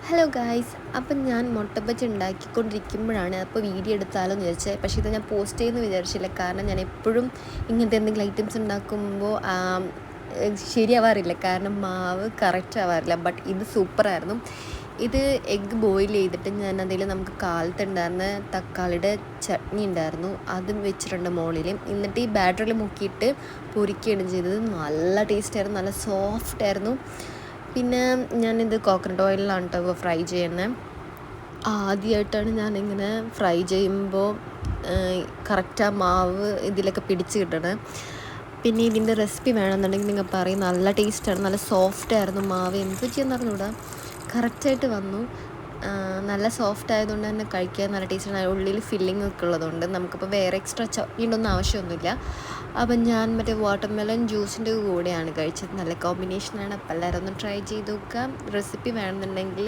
Hello guys, അപ്പം ഞാൻ മുട്ട ബജി ഉണ്ടാക്കിക്കൊണ്ടിരിക്കുമ്പോഴാണ് അപ്പോൾ വീഡിയോ എടുത്താലോ എന്ന് വിചാരിച്ചത്. പക്ഷേ ഇത് ഞാൻ പോസ്റ്റ് ചെയ്യുമെന്ന് വിചാരിച്ചില്ല. കാരണം ഞാൻ എപ്പോഴും ഇങ്ങനത്തെ എന്തെങ്കിലും ഐറ്റംസ് ഉണ്ടാക്കുമ്പോൾ ശരിയാവാറില്ല. കാരണം മാവ് കറക്റ്റ് ആവാറില്ല. ബട്ട് ഇത് സൂപ്പറായിരുന്നു. ഇത് എഗ്ഗ് ബോയിൽ ചെയ്തിട്ട് ഞാൻ അതിൽ നമുക്ക് കാലത്തുണ്ടായിരുന്ന തക്കാളിയുടെ ചട്നി ഉണ്ടായിരുന്നു, അതും വെച്ചിട്ടുണ്ട് മുകളിൽ. എന്നിട്ട് ഈ ബാറ്ററിൽ മുക്കിയിട്ട് പൊരിക്കുകയാണ് ചെയ്തത്. നല്ല ടേസ്റ്റായിരുന്നു, നല്ല സോഫ്റ്റ് ആയിരുന്നു. പിന്നെ ഞാനിത് കോക്കനട്ട് ഓയിലിലാണ് കേട്ടോ ഫ്രൈ ചെയ്യുന്നത്. ആദ്യമായിട്ടാണ് ഞാനിങ്ങനെ ഫ്രൈ ചെയ്യുമ്പോൾ കറക്റ്റ് ആ മാവ് ഇതിലൊക്കെ പിടിച്ച് കിട്ടണത്. പിന്നെ ഇതിൻ്റെ റെസിപ്പി വേണമെന്നുണ്ടെങ്കിൽ നിങ്ങൾ പറയും. നല്ല ടേസ്റ്റാണ്, നല്ല സോഫ്റ്റ് ആയിരുന്നു മാവ്. എന്ത് ചെയ്യുമെന്ന് അറിഞ്ഞൂടാ, കറക്റ്റായിട്ട് വന്നു. നല്ല സോഫ്റ്റ് ആയതുകൊണ്ട് തന്നെ കഴിക്കാൻ നല്ല ടേസ്റ്റാണ്. ഉള്ളിൽ ഫില്ലിംഗ് ഒക്കെ ഉള്ളതുകൊണ്ട് നമുക്കിപ്പോൾ വേറെ എക്സ്ട്രാ ചട്നീൻ്റെ ആവശ്യമൊന്നുമില്ല. അപ്പം ഞാൻ മറ്റേ വാട്ടർമെലൺ ജ്യൂസിൻ്റെ കൂടെയാണ് കഴിച്ചത്. നല്ല കോമ്പിനേഷനാണ്. അപ്പോൾ എല്ലാവരും ഒന്ന് ട്രൈ ചെയ്ത് നോക്കാം. റെസിപ്പി വേണമെന്നുണ്ടെങ്കിൽ